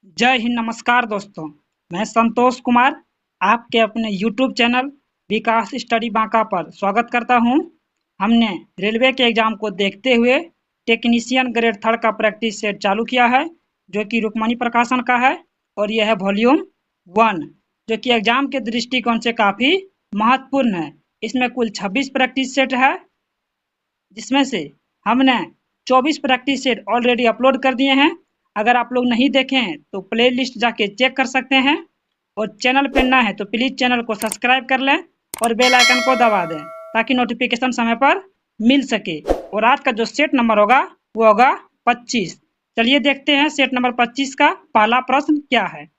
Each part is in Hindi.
जय हिंद। नमस्कार दोस्तों, मैं संतोष कुमार आपके अपने YouTube चैनल विकास स्टडी बांका पर स्वागत करता हूं। हमने रेलवे के एग्जाम को देखते हुए टेक्नीशियन ग्रेड 3 का प्रैक्टिस सेट चालू किया है, जो कि रुक्मणी प्रकाशन का है और यह है वॉल्यूम 1, जो कि एग्जाम के दृष्टिकोण से काफ़ी महत्वपूर्ण है। इसमें कुल 26 प्रैक्टिस सेट है, जिसमें से हमने 24 प्रैक्टिस सेट ऑलरेडी अपलोड कर दिए हैं। अगर आप लोग नहीं देखें तो प्ले लिस्ट जाके चेक कर सकते हैं, और चैनल पर नए हैं तो प्लीज़ चैनल को सब्सक्राइब कर लें और बेल आइकन को दबा दें ताकि नोटिफिकेशन समय पर मिल सके। और आज का जो सेट नंबर होगा वो होगा 25। चलिए देखते हैं सेट नंबर 25 का पहला प्रश्न क्या है।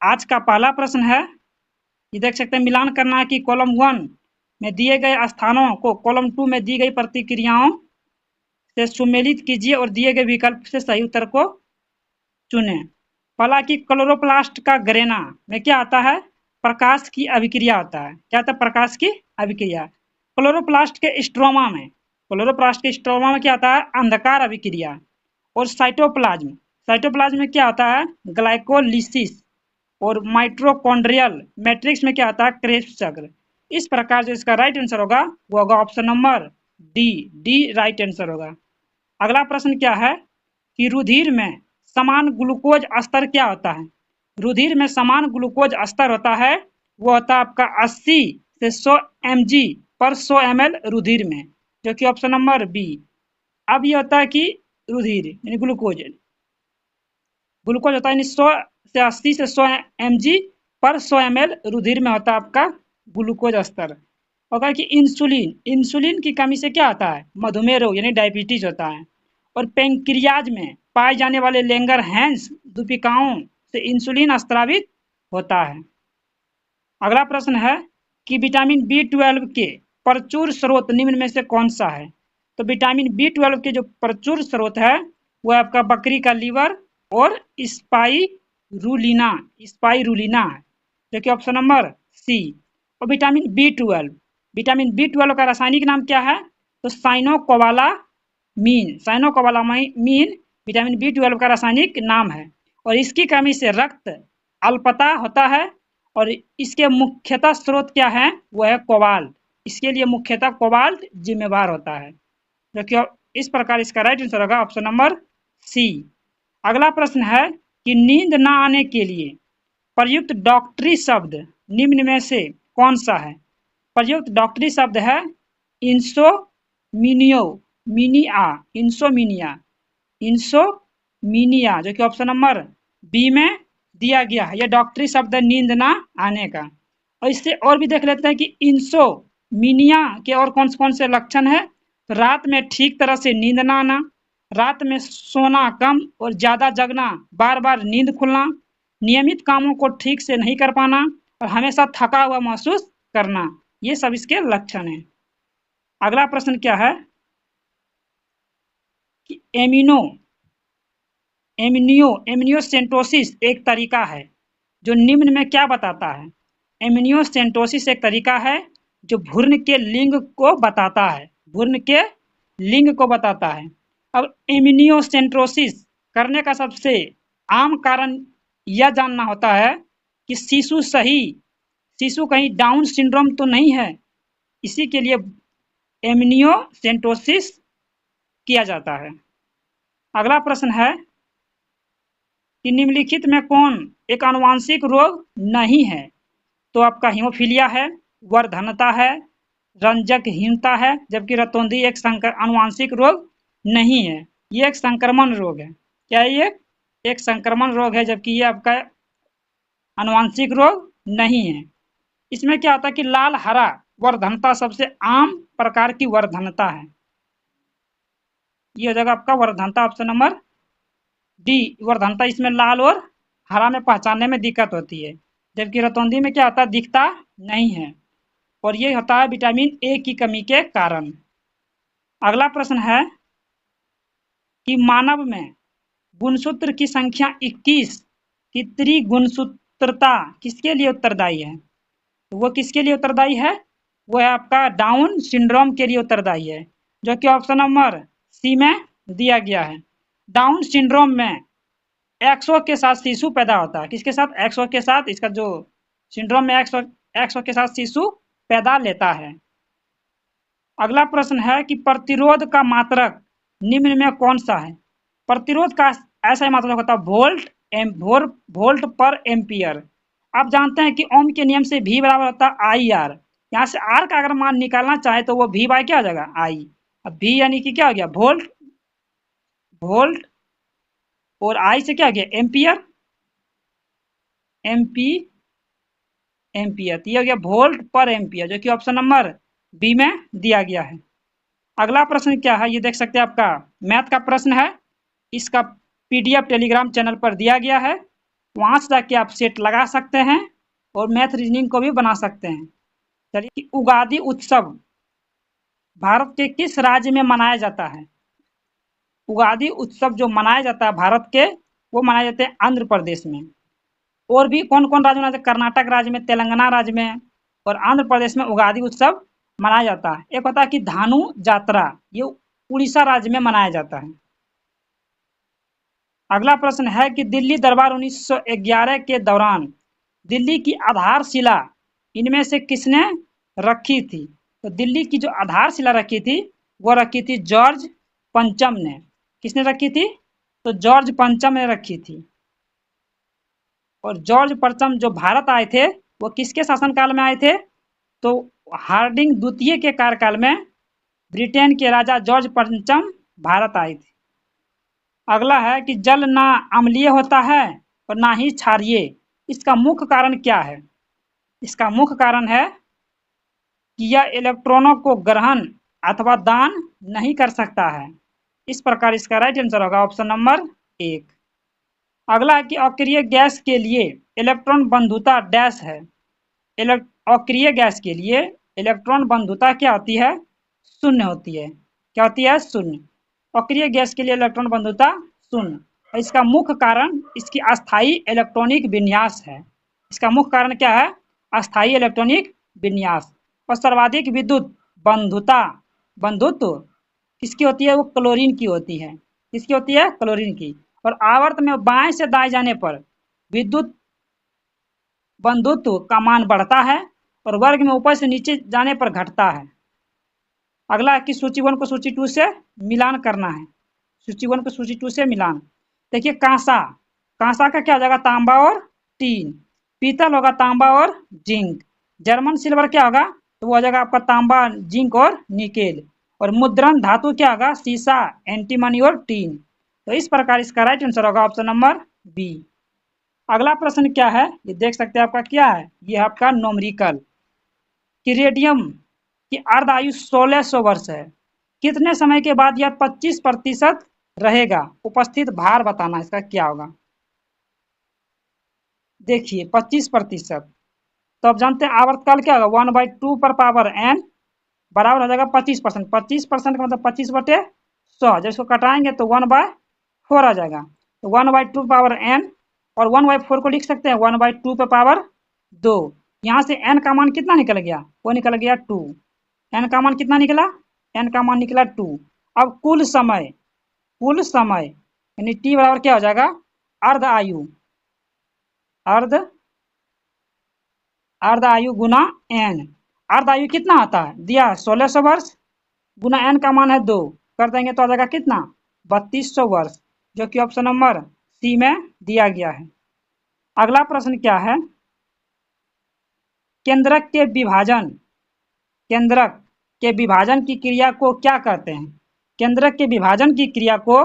आज का पहला प्रश्न है, ये देख सकते हैं, मिलान करना है कि कॉलम 1 में दिए गए स्थानों को कॉलम 2 में दी गई प्रतिक्रियाओं से सुमेलित कीजिए और दिए गए विकल्प से सही उत्तर को चुनें। पहला कि क्लोरोप्लास्ट का ग्रेना में क्या आता है, प्रकाश की अभिक्रिया होता है। क्या होता है? प्रकाश की अभिक्रिया। क्लोरोप्लास्ट के स्ट्रोमा में क्या आता है, अंधकार अभिक्रिया। और साइटोप्लाज्म में क्या होता है, ग्लाइकोलिसिस। और माइटोकॉन्ड्रियल मैट्रिक्स में क्या आता है, क्रेब्स चक्र। इस प्रकार जो इसका राइट आंसर होगा वो होगा option number D right answer होगा। अगला प्रश्न क्या है कि रुधिर में समान ग्लूकोज स्तर क्या होता है। रुधिर में समान ग्लूकोज स्तर होता है, वो होता है आपका 80 से 100 mg पर 100 ml रुधिर में, जो कि ऑप्शन नंबर बी। अब ये होता है कि रुधिर यानी ग्लूकोज ग्लूकोज होता है 100 से 80 से 100 mg पर 100 ml रुधिर में होता है आपका ग्लूकोज स्तर। होगा कि इंसुलिन की कमी से क्या होता है, मधुमेह रोग यानी डायबिटीज होता है। और पेंक्रियाज में पाए जाने वाले लेंगरहैंस दूपिकाओं से इंसुलिन स्रावित होता है। अगला प्रश्न है कि विटामिन B12 के प्रचुर स्रोत निम्न में से कौन सा है। तो विटामिन B12 के जो प्रचुर स्रोत है वो है आपका बकरी का लीवर और स्पाइरुलिना है, जो कि ऑप्शन नंबर सी। और विटामिन बी ट्वेल्व का रासायनिक नाम क्या है, तो साइनोकोबालामीन विटामिन B12 का रासायनिक नाम है। और इसकी कमी से रक्त अल्पता होता है, और इसके मुख्यतः स्रोत क्या है, वो है कोबाल्ट। इसके लिए मुख्यतः कोबाल्ट जिम्मेवार होता है, जो कि इस प्रकार इसका राइट आंसर होगा ऑप्शन नंबर सी। अगला प्रश्न है कि नींद न आने के लिए प्रयुक्त डॉक्टरी शब्द निम्न में से कौन सा है। प्रयुक्त डॉक्टरी शब्द है इंसोमिनिया, जो कि ऑप्शन नंबर बी में दिया गया है। यह डॉक्टरी शब्द है नींद ना आने का। और इससे और भी देख लेते हैं कि इंसोमिनिया के और कौन कौन से लक्षण है। तो रात में ठीक तरह से नींद ना आना, रात में सोना कम और ज्यादा जगना, बार बार नींद खुलना, नियमित कामों को ठीक से नहीं कर पाना और हमेशा थका हुआ महसूस करना, ये सब इसके लक्षण हैं। अगला प्रश्न क्या है कि एमिनियोसेंटोसिस एक तरीका है जो निम्न में क्या बताता है। एमिनियोसेंटोसिस एक तरीका है जो भ्रूण के लिंग को बताता है, अब एमिनियोसेंटोसिस करने का सबसे आम कारण यह जानना होता है कि शिशु कहीं डाउन सिंड्रोम तो नहीं है, इसी के लिए एमिनियोसेंटोसिस किया जाता है। अगला प्रश्न है कि निम्नलिखित में कौन एक आनुवांशिक रोग नहीं है। तो आपका हीमोफीलिया है, वर्धनता है, रंजकहीनता है, जबकि रतौंधी एक आनुवांशिक रोग नहीं है, ये एक संक्रमण रोग है। क्या ये एक संक्रमण रोग है, जबकि ये आपका आनुवांशिक रोग नहीं है। इसमें क्या होता है कि लाल हरा वर्धनता सबसे आम प्रकार की वर्धनता है, ये हो जाएगा आपका वर्धनता ऑप्शन नंबर डी। वर्धनता इसमें लाल और हरा में पहचानने में दिक्कत होती है, जबकि रतौंधी में क्या होता है, दिखता नहीं है, और ये होता है विटामिन ए की कमी के कारण। अगला प्रश्न है कि मानव में गुणसूत्र की संख्या 21 की त्रिगुणसूत्रता किसके लिए उत्तरदायी है। तो वो किसके लिए उत्तरदायी है, वो है आपका डाउन सिंड्रोम के लिए उत्तरदायी है, जो कि ऑप्शन नंबर सी में दिया गया है। डाउन सिंड्रोम में एक्सो के साथ शिशु पैदा होता है। किसके साथ? एक्सो के साथ। इसका जो सिंड्रोम में एक्सो एक्सो के साथ शिशु पैदा लेता है। अगला प्रश्न है कि प्रतिरोध का मात्रक निम्न में कौन सा है? प्रतिरोध का ऐसा ही मात्रक होता है वोल्ट पर एम्पियर। आप जानते हैं कि ओम के नियम से V बराबर होता है आई आर। यहाँ से आर का अगर मान निकालना चाहे तो वो V बाय क्या हो जाएगा? आई। अब V यानी कि क्या हो गया? वोल्ट। वोल्ट और आई से क्या हो गया? एम्पियर। MP ampere. तो ये हो गया वोल्ट पर एम्पियर, जो कि ऑप्शन नंबर बी में दिया गया है। अगला प्रश्न क्या है? ये देख सकते हैं, आपका मैथ का प्रश्न है। इसका पीडीएफ टेलीग्राम चैनल पर दिया गया है, वहां से जाके आप सेट लगा सकते हैं और मैथ रीजनिंग को भी बना सकते हैं। चलिए, उगादि उत्सव भारत के किस राज्य में मनाया जाता है? उगादि उत्सव जो मनाया जाता है भारत के, वो मनाए जाते हैं आंध्र प्रदेश में। और भी कौन कौन राज्य में? कर्नाटक राज्य में, तेलंगाना राज्य में और आंध्र प्रदेश में उगादि उत्सव मनाया जाता है। एक होता है कि धानु यात्रा, ये उड़ीसा राज्य में मनाया जाता है। अगला प्रश्न है कि दिल्ली दरबार 1911 के दौरान दिल्ली की आधारशिला इनमें से किसने रखी थी? तो दिल्ली की जो आधारशिला रखी थी वो रखी थी जॉर्ज पंचम ने। किसने रखी थी? तो जॉर्ज पंचम ने रखी थी। और जॉर्ज पंचम जो भारत आए थे वो किसके शासनकाल में आए थे? तो हार्डिंग द्वितीय के कार्यकाल में ब्रिटेन के राजा जॉर्ज पंचम भारत आए थे। अगला है कि जल ना अम्लीय होता है और ना ही क्षारीय, इसका मुख्य कारण क्या है? इसका मुख्य कारण है कि यह इलेक्ट्रॉनों को ग्रहण अथवा दान नहीं कर सकता है। इस प्रकार इसका राइट आंसर होगा ऑप्शन नंबर 1। अगला है कि अक्रिय गैस के लिए इलेक्ट्रॉन बंधुता डैश है। अक्रिय गैस के लिए इलेक्ट्रॉन बंधुता क्या होती है? शून्य होती है। क्या होती है? शून्य। अक्रिय गैस के लिए इलेक्ट्रॉन बंधुता शून्य। और इसका मुख्य कारण इसकी अस्थायी इलेक्ट्रॉनिक विन्यास है। इसका मुख्य कारण क्या है? अस्थायी इलेक्ट्रॉनिक विन्यास। और सर्वाधिक विद्युत बंधुता बंधुत्व किसकी होती है? वो क्लोरीन की होती है। किसकी होती है? क्लोरीन की। और आवर्त में बाएं से दाएं जाने पर विद्युत बंधुत्व का मान बढ़ता है और वर्ग में ऊपर से नीचे जाने पर घटता है। अगला है कि सूची 1 को सूची 2 से मिलान करना है। सूची 1 को सूची 2 से मिलान। देखिए, कांसा, कांसा का क्या हो जाएगा? तांबा और टीन। पीतल होगा तांबा और जिंक। जर्मन सिल्वर क्या होगा? तो वो हो जाएगा आपका तांबा, जिंक और निकेल। और मुद्रण धातु क्या होगा? सीसा, एंटीमनी और टीन। तो इस प्रकार इसका राइट आंसर होगा ऑप्शन नंबर बी। अगला प्रश्न क्या है? ये देख सकते हैं, आपका क्या है? ये आपका न्यूमेरिकल कि रेडियम की अर्ध आयु 1600 वर्ष है। कितने समय के बाद यह 25% रहेगा? उपस्थित भार बताना, इसका क्या होगा? देखिए, 25%। तो आप जानते हैं आवर्तकाल क्या होगा? 1/2 पर पावर n बराबर हो जाएगा 25%। 25% का मतलब 25/100। जब इसको कटाएंगे तो 1/4 आ जाएगा। तो 1/2 पावर n और 1/4 को लिख सकते हैं 1/2 पे पावर 2। यहाँ से n का मान कितना निकल गया? वो निकल गया 2। n का मान कितना निकला? n का मान निकला 2। अब कुल समय यानी t बराबर क्या हो जाएगा? अर्ध आयु, अर्ध आयु गुना n। अर्ध आयु कितना आता है? दिया 1600 वर्ष गुना n का मान है 2, कर देंगे तो आ जाएगा कितना? 3200 वर्ष, जो कि ऑप्शन नंबर सी में दिया गया है। अगला प्रश्न क्या है? केंद्रक के विभाजन की क्रिया को क्या कहते हैं? केंद्रक के विभाजन की क्रिया को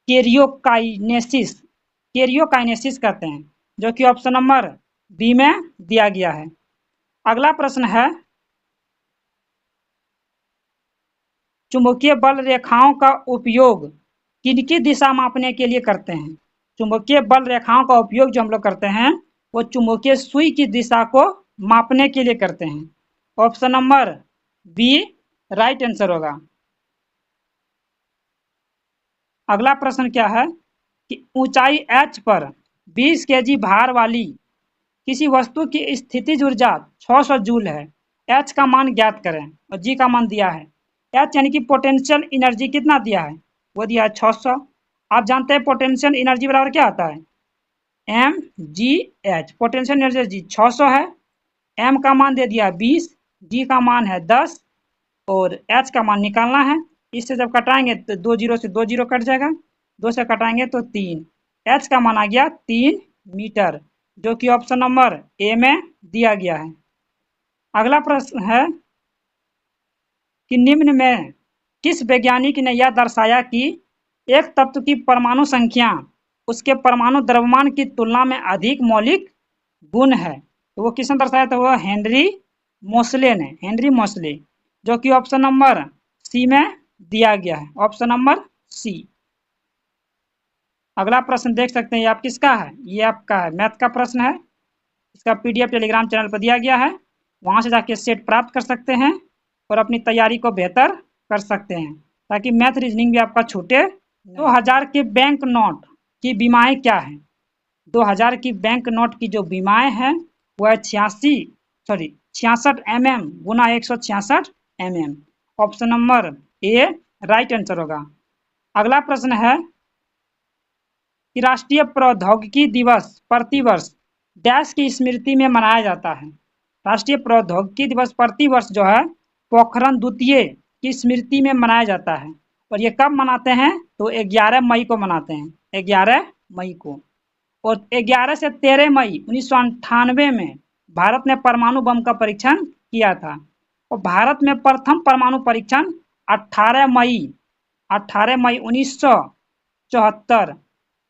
कैरियोकाइनेसिस कहते हैं, जो कि ऑप्शन नंबर बी में दिया गया है। अगला प्रश्न है, चुंबकीय बल रेखाओं का उपयोग किनकी दिशा मापने के लिए करते हैं? चुंबकीय बल रेखाओं का उपयोग जो हम लोग करते हैं वो चुंबकीय सुई की दिशा को मापने के लिए करते हैं। Option number B right answer होगा। अगला प्रश्न क्या है कि ऊंचाई h पर 20 kg भार वाली किसी वस्तु की स्थितिज ऊर्जा 600 जूल है। h का मान ज्ञात करें और g का मान दिया है। h यानी कि पोटेंशियल एनर्जी कितना दिया है? वो दिया है 600। आप जानते हैं पोटेंशियल एनर्जी बराबर क्या आता है, mgh। पोटेंशियल एनर्जी 600 है, m का मान दे दिया 20, g का मान है 10 और h का मान निकालना है। इससे जब कटाएंगे तो 2 जीरो से 2 जीरो कट जाएगा, 2 से कटाएंगे तो 3, h का मान आ गया 3 मीटर, जो कि ऑप्शन नंबर ए में दिया गया है। अगला प्रश्न है कि निम्न में किस वैज्ञानिक ने यह दर्शाया कि एक तत्व की परमाणु संख्या उसके परमाणु द्रव्यमान की तुलना में अधिक मौलिक गुण है। तो वो किसने दर्शाया था, वो हेनरी मोसले ने, हेनरी मोसले, जो कि ऑप्शन नंबर सी में दिया गया है, ऑप्शन नंबर सी। अगला प्रश्न देख सकते हैं, ये आप किसका है, ये आपका है मैथ का प्रश्न है। इसका पीडीएफ टेलीग्राम चैनल पर दिया गया है, वहां से जाके सेट प्राप्त कर सकते हैं और अपनी तैयारी को बेहतर कर सकते हैं, ताकि मैथ रीजनिंग भी आपका छूटे। 2000 के बैंक नोट की बीमाएं क्या है, 2000 की बैंक नोट की जो बीमाएं हैं वो है 66 mm Guna 166 mm, option number A right answer होगा। अगला प्रश्न है कि राष्ट्रीय प्रौद्योगिकी दिवस प्रतिवर्ष डैश की स्मृति में मनाया जाता है। राष्ट्रीय प्रौद्योगिकी दिवस प्रतिवर्ष जो है पोखरण द्वितीय की स्मृति में मनाया जाता है, और ये कब मनाते हैं, तो 11 मई को मनाते हैं, 11 मई को। और 11 से 13 मई 1998 में भारत ने परमाणु बम का परीक्षण किया था, और भारत में प्रथम परमाणु परीक्षण 18 मई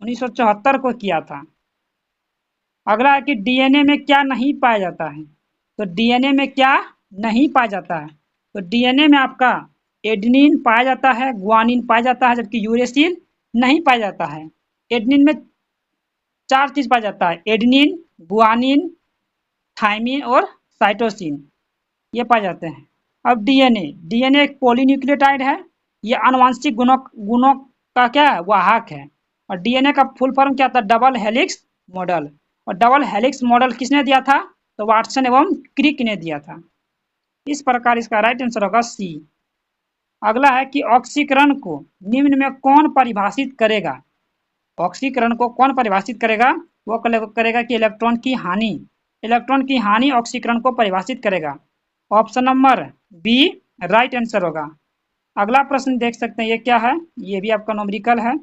1974 को किया था। अगला है कि डीएनए में क्या नहीं पाया जाता है, तो डीएनए में क्या नहीं पाया जाता है, तो डीएनए में आपका एडेनिन पाया जाता है, गुआनिन पाया जाता है, जबकि यूरेसिल नहीं पाया जाता है। एडेनिन में 4 चीज पाया जाता है, एडेनिन, गुआनिन, थाइमिन और साइटोसिन, ये पाए जाते हैं। अब डीएनए एक पॉलीन्यूक्लियोटाइड है, ये आनुवंशिक गुणों का क्या है, वाहक है। और डीएनए का फुल फॉर्म क्या था, डबल हेलिक्स मॉडल। और डबल हेलिक्स मॉडल किसने दिया था, तो वाटसन एवं क्रिक ने दिया था। इस प्रकार इसका राइट आंसर होगा सी। अगला है कि ऑक्सीकरण को निम्न में कौन परिभाषित करेगा, ऑक्सीकरण को कौन परिभाषित करेगा, वो करेगा कि इलेक्ट्रॉन की हानि ऑक्सीकरण को परिभाषित करेगा, option number B right answer होगा। अगला प्रश्न देख सकते हैं, ये क्या है, ये भी आपका न्यूमेरिकल है।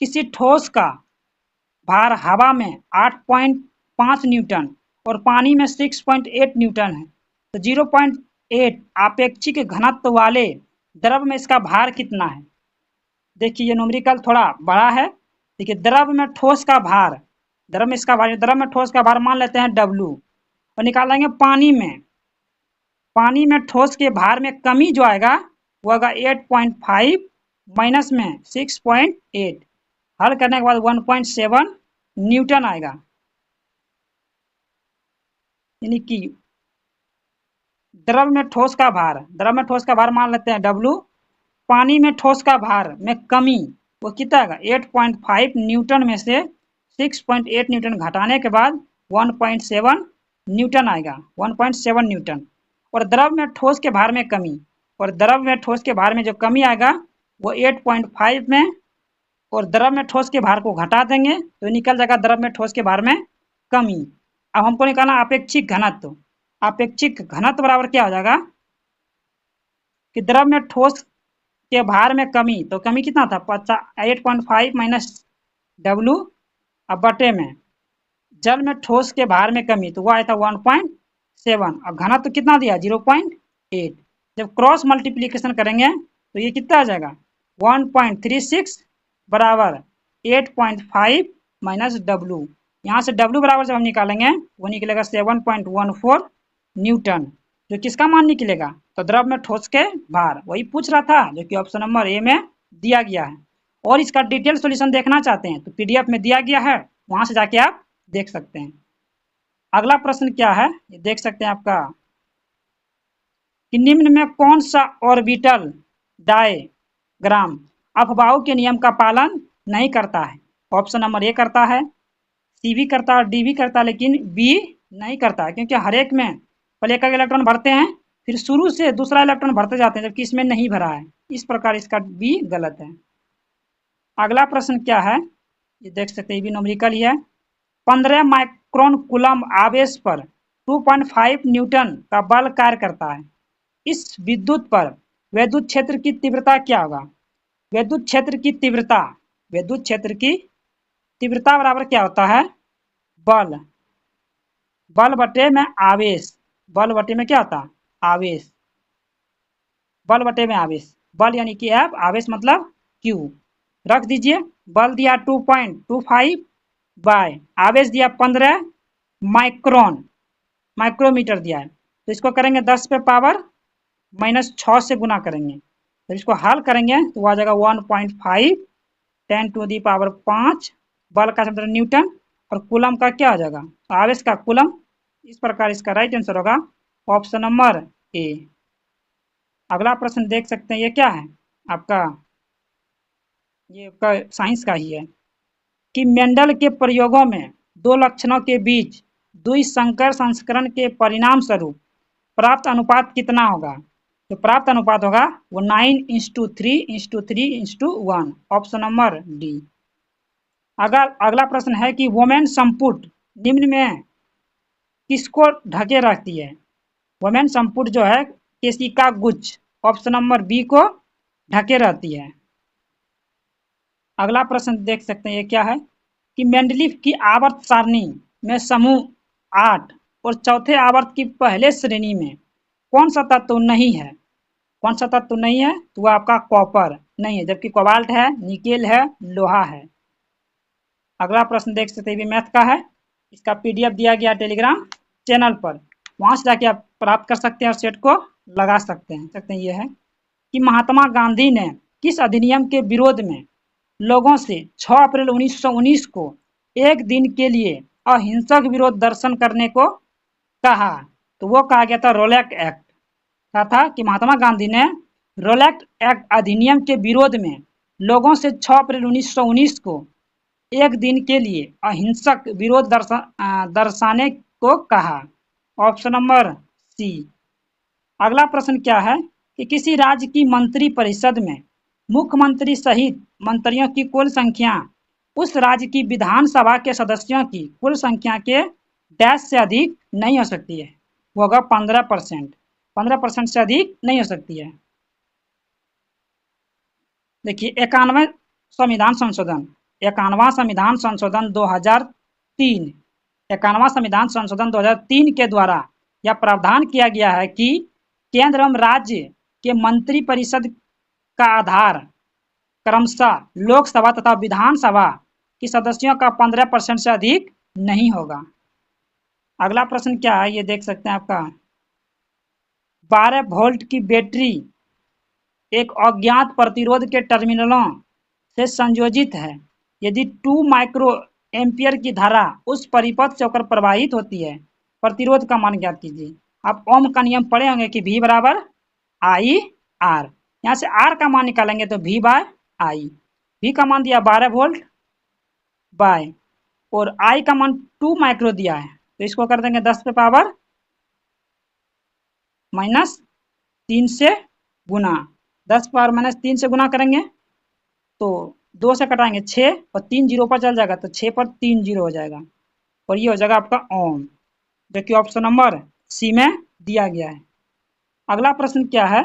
किसी ठोस का भार हवा में 8.5 न्यूटन और पानी में 6.8 न्यूटन है, तो 0.8 आपेक्षिक घनत्व वाले द्रव में इसका भार कितना है। देखिए ये न्यूमेरिकल थोड़ा बड़ा है। देखिए द्रव में ठोस का भार, द्रव में ठोस का भार मान लेते हैं W, और निकालेंगे पानी में ठोस के भार में कमी जो आएगा वो आएगा 8.5 माइनस में 6.8, हल करने के बाद 1.7 न्यूटन आएगा। यानी कि द्रव में ठोस का भार मान लेते हैं W, पानी में ठोस का भार में कमी वो कितना आएगा 8.5 न्यूटन में से 6.8 न्यूटन घटाने के बाद 1.7 न्यूटन आएगा, 1.7 न्यूटन। और द्रव में ठोस के भार में कमी, और द्रव में ठोस के भार में जो कमी आएगा वो 8.5 में, और द्रव में ठोस के भार को घटा देंगे तो निकल जाएगा द्रव में ठोस के भार में कमी। अब हमको निकालना अपेक्षिक घनत्व। अपेक्षिक घनत्व बराबर क्या हो जाएगा कि द्रव में ठोस के भार में कमी, तो कमी कितना था 8.5 माइनस W, अब बटे में जल में ठोस के भार में कमी, तो वो आया था 1.7, और घनत्व कितना दिया 0.8। जब क्रॉस मल्टीप्लीकेशन करेंगे तो ये कितना आ जाएगा 1.36 बराबर 8.5 माइनस W। यहाँ से W बराबर जब हम निकालेंगे वो निकलेगा 7.14 न्यूटन, जो किसका मान निकलेगा, तो द्रव में ठोस के भार, वही पूछ रहा था जो कि ऑप्शन नंबर ए में दिया गया है। और इसका डिटेल सॉल्यूशन देखना चाहते हैं तो पीडीएफ में दिया गया है, वहां से जाके आप देख सकते हैं। अगला प्रश्न क्या है, ये देख सकते हैं आपका कि निम्न में कौन सा ऑर्बिटल डायग्राम अफबाऊ के नियम का पालन नहीं करता है। ऑप्शन नंबर ए करता है, सी भी करता है, डी भी करता है, लेकिन बी नहीं करता है, क्योंकि हर एक में पहले एक इलेक्ट्रॉन भरते हैं फिर शुरू से दूसरा इलेक्ट्रॉन भरते जाते हैं, जबकि इसमें नहीं भरा है। इस प्रकार इसका बी गलत है। अगला प्रश्न क्या है, ये देख सकते हैं, ये भी न्यूमेरिकल ही है। 15 माइक्रोन कूलम आवेश पर 2.5 न्यूटन का बल कार्य करता है। इस विद्युत पर विद्युत क्षेत्र की तीव्रता क्या होगा? विद्युत क्षेत्र की तीव्रता, विद्युत क्षेत्र की तीव्रता बराबर क्या होता है? बल, बल बटे में आवेश, बल बटे में क्या होता है? आवेश, बल बटे में आवेश, बल यानी कि एफ, आवेश मतलब क्यू। रख दीजिए, बल दिया 2.25 बाय आवेश दिया 15 माइक्रोन, माइक्रोमीटर दिया है, तो इसको करेंगे 10 पे पावर -6 से गुना करेंगे, तो इसको हल करेंगे तो आ जाएगा 1.5 10 टू दी पावर 5, बल का मतलब न्यूटन, और कूलम का क्या आ जाएगा? आवेश का कूलम। इस प्रकार इसका राइट आंसर होगा ऑप्शन नंबर ए। अगला प्रश्न देख सकते हैं, ये क्या है आपका, ये आपका साइंस का ही है कि मेंडल के प्रयोगों में दो लक्षणों के बीच द्विसंकर संस्करण के परिणाम स्वरूप प्राप्त अनुपात कितना होगा? तो प्राप्त अनुपात होगा वो 9:3:3:1, ऑप्शन नंबर डी। अगला प्रश्न है कि वोमेन संपुट निम्न में किसको ढके रखती है? वोमेन संपुट जो है केशिका गुच्छ, ऑप्शन नंबर बी को ढके रहती है। अगला प्रश्न देख सकते हैं, ये क्या है कि मेंडलीफ की आवर्त सारणी में समूह 8 और चौथे आवर्त की पहले श्रेणी में कौन सा तत्व नहीं है? कौन सा तत्व नहीं है? तो वो आपका कॉपर नहीं है, जबकि कोबाल्ट है, निकेल है, लोहा है। अगला प्रश्न देख सकते हैं, भी मैथ का है, इसका पीडीएफ दिया गया टेलीग्राम चैनल पर, वहां से जाके आप प्राप्त कर सकते हैं और सेट को लगा सकते हैं। ये है कि महात्मा गांधी ने किस अधिनियम के विरोध में लोगों से 6 अप्रैल 1919 को एक दिन के लिए अहिंसक विरोध दर्शन करने को कहा? तो वो कहा गया था रोलैक्ट एक्ट। कहा था कि महात्मा गांधी ने रोलैक्ट एक्ट अधिनियम के विरोध में लोगों से 6 अप्रैल 1919 को एक दिन के लिए अहिंसक विरोध दर्शाने को कहा, ऑप्शन नंबर सी। अगला प्रश्न क्या है कि किसी राज्य की मंत्री परिषद में मुख्यमंत्री सहित मंत्रियों की कुल संख्या उस राज्य की विधानसभा के सदस्यों की कुल संख्या के डैश से अधिक नहीं हो सकती है। वो होगा 15%, 15% से अधिक नहीं हो सकती है। देखिए 91वां संविधान संशोधन, 91वां संविधान संशोधन 2003, 91वां संविधान संशोधन 2003 के द्वारा यह प्रावधान किया गया है कि केंद्र एवं राज्य के मंत्री परिषद का आधार क्रमशः लोकसभा तथा विधानसभा की सदस्यों का 15% से अधिक नहीं होगा। अगला प्रश्न क्या है, ये देख सकते हैं आपका 12 वोल्ट की बैटरी एक अज्ञात प्रतिरोध के टर्मिनलों से संयोजित है। यदि 2 माइक्रो एम्पियर की धारा उस परिपथ से होकर प्रवाहित होती है, प्रतिरोध का मान ज्ञात कीजिए। आप ओम का नियम पढ़े होंगे कि V बराबर आई आर, यहाँ से आर का मान निकालेंगे तो V बाय आई। V का मान दिया 12 वोल्ट बाय, और आई का मान 2 माइक्रो दिया है, तो इसको कर देंगे 10 पे पावर -3 से गुना, 10 पावर -3 से गुना करेंगे तो 2 से कटाएंगे 6 और 3 जीरो पर चल जाएगा, तो 6 पर 3 जीरो हो जाएगा, और ये हो जाएगा आपका ओम, जो कि ऑप्शन नंबर सी में दिया गया है। अगला प्रश्न क्या है,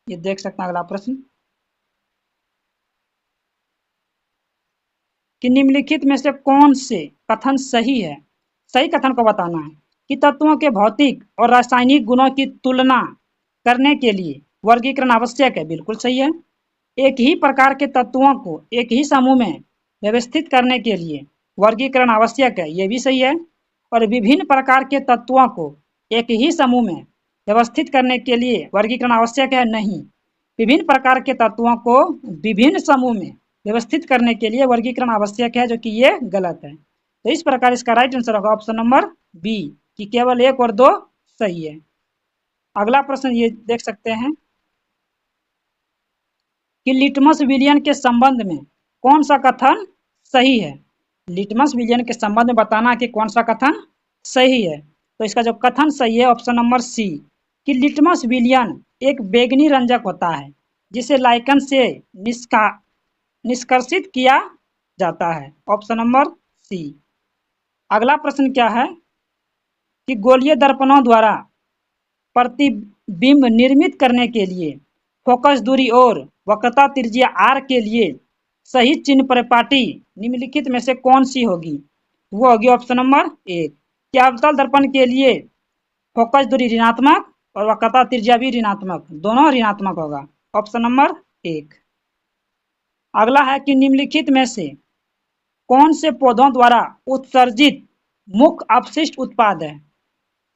ये देख सकते हैं। अगला प्रश्न कि निम्नलिखित में से कौन से कथन सही है? सही कथन को बताना है कि तत्वों के भौतिक और रासायनिक गुणों की तुलना करने के लिए वर्गीकरण आवश्यक है। बिल्कुल सही है। एक ही प्रकार के तत्वों को एक ही समूह में व्यवस्थित करने के लिए वर्गीकरण आवश्यक है। ये भी सही है। और विभिन्न प्रकार के तत्वों को एक ही समूह में व्यवस्थित करने के लिए वर्गीकरण आवश्यक है, नहीं। विभिन्न प्रकार के तत्वों को विभिन्न समूह में व्यवस्थित करने के लिए वर्गीकरण आवश्यक है, जो कि ये गलत है। तो इस प्रकार इसका राइट आंसर होगा ऑप्शन नंबर बी, कि केवल 1 और 2 सही है। अगला प्रश्न ये देख सकते हैं कि लिटमस विलयन के संबंध में कौन सा कथन सही है? लिटमस विलयन के संबंध में बताना कि कौन सा कथन सही है। तो इसका जो कथन सही है ऑप्शन नंबर सी, कि लिटमस विलयन एक बैंगनी रंजक होता है जिसे लाइकन से निष्कर्षित किया जाता है। Option number C. अगला प्रश्न क्या है कि गोलीय दर्पणों द्वारा प्रतिबिंब निर्मित करने के लिए फोकस दूरी और वक्रता त्रिज्या r के लिए सही चिन्ह परिपाटी निम्नलिखित में से कौन सी होगी? वो होगी ऑप्शन नंबर एक। क्या अवतल दर्पण के लिए फोकस दूरी ऋणात्मक और वक्रता त्रिज्या भी ऋणात्मक, दोनों ऋणात्मक होगा। ऑप्शन नंबर एक। अगला है कि निम्नलिखित में से कौन से पौधों द्वारा उत्सर्जित मुख्य अपशिष्ट उत्पाद है?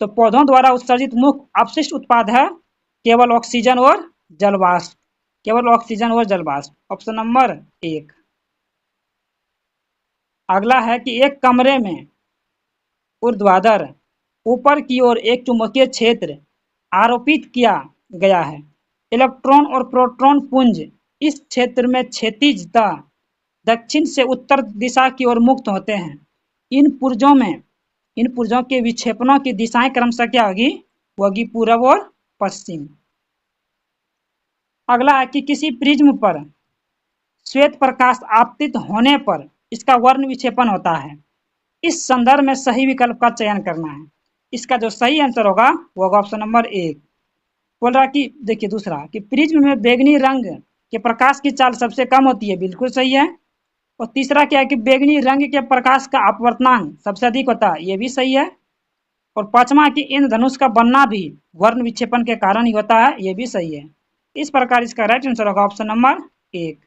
तो पौधों द्वारा उत्सर्जित मुख्य अपशिष्ट उत्पाद है केवल ऑक्सीजन और जलवाष्प, केवल ऑक्सीजन और जलवाष्प। ऑप्शन नंबर एक। अगला है कि एक कमरे में ऊर्ध्वाधर ऊपर की ओर एक चुंबकीय क्षेत्र आरोपित किया गया है। इलेक्ट्रॉन और प्रोटॉन पुंज इस क्षेत्र में क्षैतिजता दक्षिण से उत्तर दिशा की ओर मुक्त होते हैं। इन पुर्जों के विक्षेपणों की दिशाएं क्रमशः क्या होगी? वो होगी पूर्व और पश्चिम। अगला है कि किसी प्रिज्म पर श्वेत प्रकाश आपतित होने पर इसका वर्ण विक्षेपण होता है। इस संदर्भ में सही विकल्प का चयन करना है। इसका जो सही आंसर होगा वो होगा ऑप्शन नंबर एक। बोल रहा कि देखिए दूसरा कि प्रिज्म में बैंगनी रंग के प्रकाश की चाल सबसे कम होती है, बिल्कुल सही है। और तीसरा क्या है कि बैंगनी रंग के प्रकाश का अपवर्तनांक सबसे अधिक होता है, ये भी सही है। और पांचवा कि इंद्रधनुष का बनना भी वर्ण विक्षेपण के कारण ही होता है, ये भी सही है। इस प्रकार इसका राइट आंसर होगा ऑप्शन नंबर एक।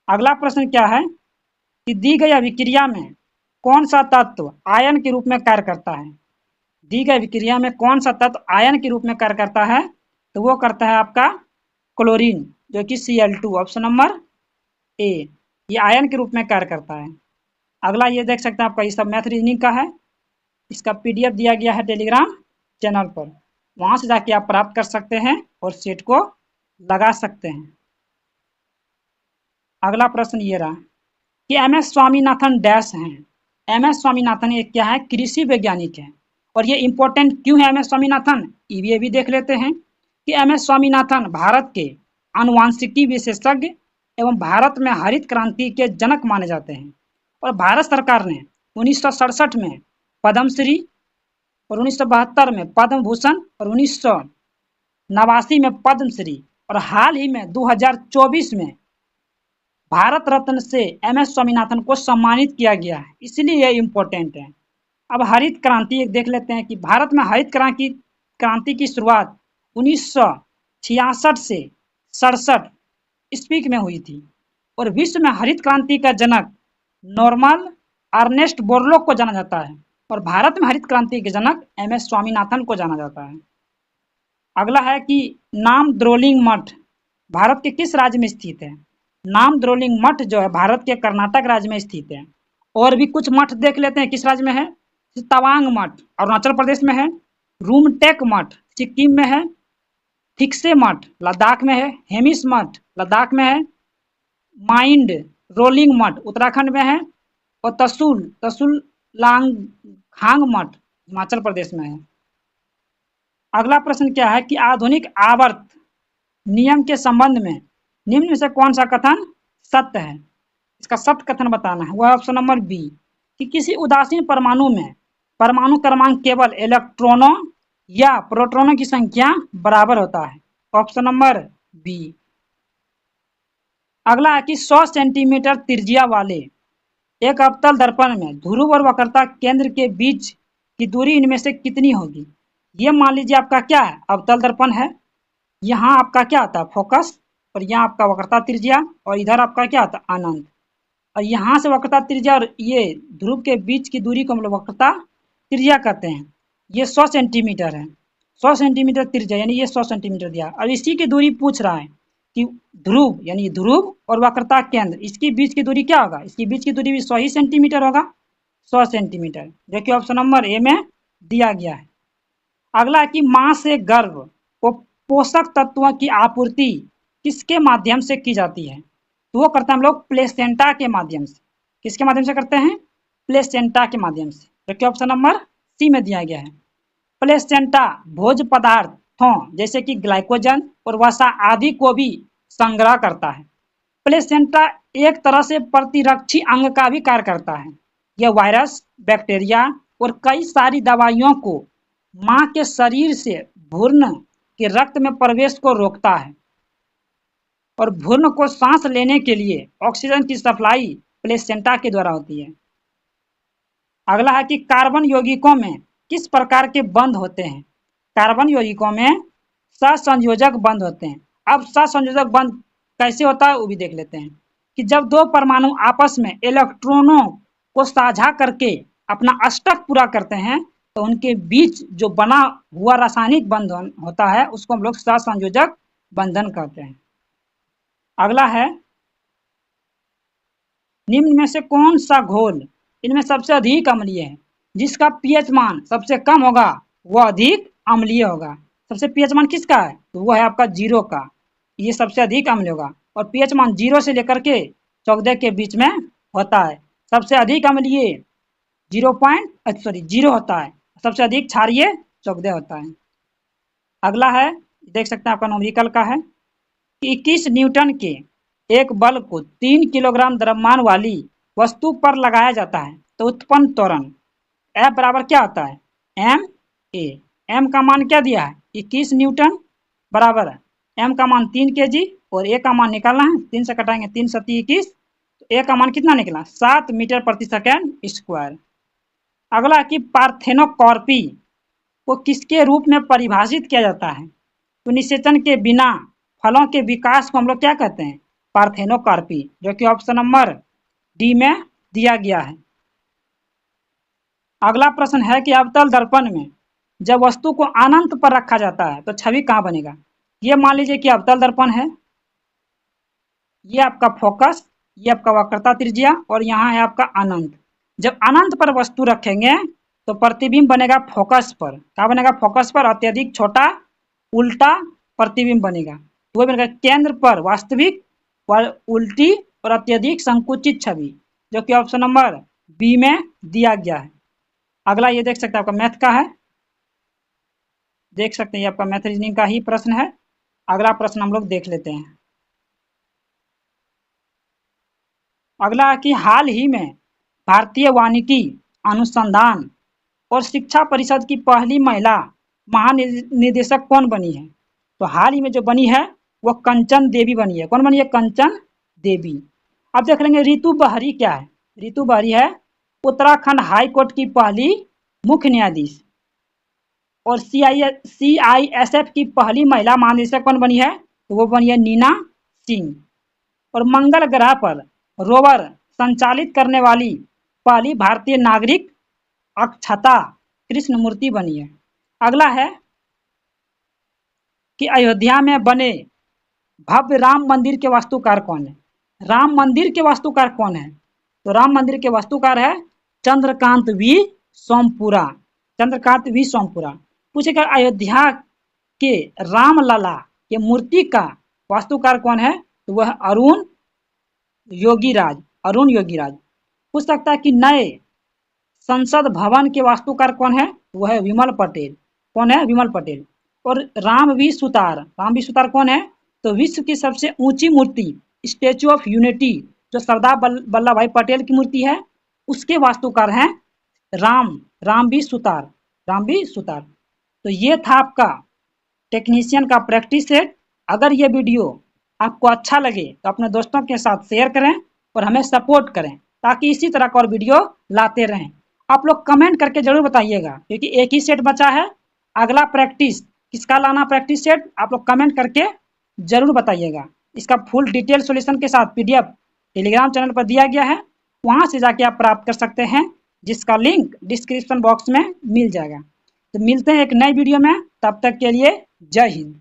अगला प्रश्न क्या है कि दी गई अभिक्रिया में कौन सा तत्व आयन के रूप में कार्य करता है? दी गई अभिक्रिया में कौन सा तत्व आयन के रूप में कार्य करता है? तो वो करता है आपका क्लोरीन, जो कि Cl2। ऑप्शन नंबर ए, ये आयन के रूप में कार्य करता है। अगला ये देख सकते हैं आपका ये सब मैथ रीजनिंग का है। इसका पीडीएफ दिया गया है टेलीग्राम चैनल पर, वहां से जाके आप प्राप्त कर सकते हैं और सेट को लगा सकते हैं। अगला प्रश्न ये रहा कि एम एस स्वामीनाथन डैश हैं। एम एस स्वामीनाथन ये क्या है? कृषि वैज्ञानिक है। और ये इंपॉर्टेंट क्यों है एम एस स्वामीनाथन? ये भी देख लेते हैं कि एम एस स्वामीनाथन भारत के आनुवांशिकी विशेषज्ञ एवं भारत में हरित क्रांति के जनक माने जाते हैं। और भारत सरकार ने 1967 में पद्मश्री और 1972 में पद्म भूषण और 1989 में पद्मश्री और हाल ही में 2024 में भारत रत्न से एम एस स्वामीनाथन को सम्मानित किया गया है, इसलिए यह इम्पोर्टेंट है। अब हरित क्रांति एक देख लेते हैं कि भारत में हरित क्रांति की शुरुआत 1966 से 67 ईस्वी में हुई थी। और विश्व में हरित क्रांति का जनक नॉर्मन अर्नेस्ट बोरलॉग को जाना जाता है। और भारत में हरित क्रांति के जनक एम एस स्वामीनाथन को जाना जाता है। अगला है कि नाम द्रोलिंग मठ भारत के किस राज्य में स्थित है? नाम द्रोलिंग मठ जो है भारत के कर्नाटक राज्य में स्थित है। और भी कुछ मठ देख लेते हैं किस राज्य में है। तवांग मठ अरुणाचल प्रदेश में है, रूमटेक मठ सिक्किम में है, थिक्से मठ लद्दाख में है, हेमिस मठ लद्दाख में है, माइंड रोलिंग मठ उत्तराखंड में है, और तसुल लांगखांग मठ हिमाचल प्रदेश में है। अगला प्रश्न क्या है कि आधुनिक आवर्त नियम के संबंध में निम्न में से कौन सा कथन सत्य है? इसका सत्य कथन बताना है, वह ऑप्शन नंबर बी कि किसी उदासीन परमाणु में परमाणु क्रमांक केवल इलेक्ट्रॉनों या प्रोटॉनों की संख्या बराबर होता है। Option number B. अगला है कि 100 सेंटीमीटर त्रिज्या वाले एक अवतल दर्पण में ध्रुव और वक्रता केंद्र के बीच की दूरी इनमें से कितनी होगी? ये मान लीजिए आपका क्या है, अवतल दर्पण है। यहाँ आपका क्या आता है फोकस, और यहाँ आपका वक्रता त्रिज्या, और इधर आपका क्या आता है अनंत। और यहाँ से वक्रता त्रिज्या और ये ध्रुव के बीच की दूरी को हम लोग वक्रता त्रिज्या कहते हैं। ये 100 सेंटीमीटर है, 100 सेंटीमीटर त्रिज्या यानी ये 100 सेंटीमीटर दिया। अब इसी की दूरी पूछ रहा है कि ध्रुव यानी ध्रुव और वक्रता केंद्र इसकी बीच की दूरी क्या होगा? इसकी बीच की दूरी भी 100 ही सेंटीमीटर होगा, 100 सेंटीमीटर। देखिए ऑप्शन नंबर ए में दिया गया है। अगला है कि मां से गर्भ को पोषक तत्वों की आपूर्ति किसके माध्यम से की जाती है? तो वो करते हैं हम लोग प्लेसेंटा के माध्यम से। किसके माध्यम से करते हैं? प्लेसेंटा के माध्यम से। देखिए ऑप्शन नंबर सी में दिया गया है। प्लेसेंटा भोज्य पदार्थों जैसे कि ग्लाइकोजन और वसा आदि को भी संग्रह करता है। प्लेसेंटा एक तरह से प्रतिरक्षी अंग का भी कार्य करता है। यह वायरस, बैक्टीरिया और कई सारी दवाइयों को मां के शरीर से भ्रूण के रक्त में प्रवेश को रोकता है और भ्रूण को सांस लेने के लिए ऑक्सीजन की सप्लाई प्लेसेंटा के द्वारा होती है। अगला है कि कार्बन यौगिकों में किस प्रकार के बंध होते हैं। कार्बन यौगिकों में सहसंयोजक बंध होते हैं। अब सहसंयोजक बंध कैसे होता है वो भी देख लेते हैं कि जब दो परमाणु आपस में इलेक्ट्रॉनों को साझा करके अपना अष्टक पूरा करते हैं तो उनके बीच जो बना हुआ रासायनिक बंधन होता है उसको हम लोग सहसंयोजक बंधन कहते हैं। अगला है, निम्न में से कौन सा घोल इनमें सबसे अधिक अम्लीय है। जिसका पीएच मान सबसे कम होगा वह अधिक अम्लीय होगा। सबसे पीएच मान किसका है तो वह है आपका 0 का, ये सबसे अधिक अम्लीय होगा। और पीएच मान 0 से लेकर के 14 के बीच में होता है। सबसे अधिक अम्लीय 0 होता है, सबसे अधिक क्षारीय 14 होता है। अगला है, देख सकते हैं आपका न्यूमेरिकल का है कि 21 न्यूटन के एक बल को 3 किलोग्राम द्रव्यमान वाली वस्तु पर लगाया जाता है तो उत्पन्न त्वरण F बराबर क्या होता है ma। m का मान क्या दिया है 21 न्यूटन बराबर m का मान 3 kg और a का मान निकालना है। 3 से कटाएंगे 3 सती 21 तो a का मान कितना निकला 7 मीटर प्रति सेकेंड स्क्वायर। अगला कि पार्थेनोकॉर्पी को किसके रूप में परिभाषित किया जाता है तो निषेचन के बिना फलों के विकास को हम लोग क्या कहते हैं पार्थेनोकॉर्पी, जो कि ऑप्शन नंबर डी में दिया गया है। अगला प्रश्न है कि अवतल दर्पण में जब वस्तु को अनंत पर रखा जाता है तो छवि कहाँ बनेगा। ये मान लीजिए कि अवतल दर्पण है, ये आपका फोकस, ये आपका वक्रता त्रिज्या और यहाँ है आपका अनंत। जब अनंत पर वस्तु रखेंगे तो प्रतिबिंब बनेगा फोकस पर। क्या बनेगा फोकस पर अत्यधिक छोटा उल्टा प्रतिबिंब बनेगा। तो वह बनेगा केंद्र पर वास्तविक उल्टी और अत्यधिक संकुचित छवि, जो कि ऑप्शन नंबर बी में दिया गया है। अगला ये देख सकते हैं आपका मैथ का है, देख सकते हैं ये आपका मैथ रीजनिंग का ही प्रश्न है। अगला प्रश्न हम लोग देख लेते हैं। अगला कि हाल ही में भारतीय वानिकी अनुसंधान और शिक्षा परिषद की पहली महिला महानिदेशक कौन बनी है। तो हाल ही में जो बनी है वो कंचन देवी बनी है। कौन बनी है कंचन देवी। अब देख लेंगे रितु बहरी क्या है। रितु बहरी है उत्तराखंड हाई कोर्ट की पहली मुख्य न्यायाधीश। और CISF की पहली महिला महानिदेशक कौन बनी है तो वो बनी है नीना सिंह। और मंगल ग्रह पर रोवर संचालित करने वाली पहली भारतीय नागरिक अक्षता कृष्णमूर्ति बनी है। अगला है कि अयोध्या में बने भव्य राम मंदिर के वास्तुकार कौन है। राम मंदिर के वास्तुकार कौन है तो राम मंदिर के वास्तुकार है चंद्रकांत वी सोमपुरा। चंद्रकांत वी सोमपुरा। पूछेगा अयोध्या के रामलला के मूर्ति का वास्तुकार कौन है तो वह अरुण योगीराज। अरुण योगीराज। पूछ सकता है कि नए संसद भवन के वास्तुकार कौन है वह है विमल पटेल। कौन है विमल पटेल। और रामवी सुतार कौन है तो विश्व की सबसे ऊंची मूर्ति स्टैचू ऑफ यूनिटी जो सरदार वल्लभ भाई पटेल की मूर्ति है उसके वास्तुकार हैं रामवी सुतार। तो ये था आपका टेक्नीशियन का प्रैक्टिस सेट। अगर ये वीडियो आपको अच्छा लगे तो अपने दोस्तों के साथ शेयर करें और हमें सपोर्ट करें ताकि इसी तरह का और वीडियो लाते रहें। आप लोग कमेंट करके जरूर बताइएगा क्योंकि एक ही सेट बचा है। अगला प्रैक्टिस किसका लाना प्रैक्टिस सेट आप लोग कमेंट करके जरूर बताइएगा। इसका फुल डिटेल सॉल्यूशन के साथ PDF टेलीग्राम चैनल पर दिया गया है, वहां से जाके आप प्राप्त कर सकते हैं जिसका लिंक डिस्क्रिप्शन बॉक्स में मिल जाएगा। तो मिलते हैं एक नई वीडियो में, तब तक के लिए जय हिंद।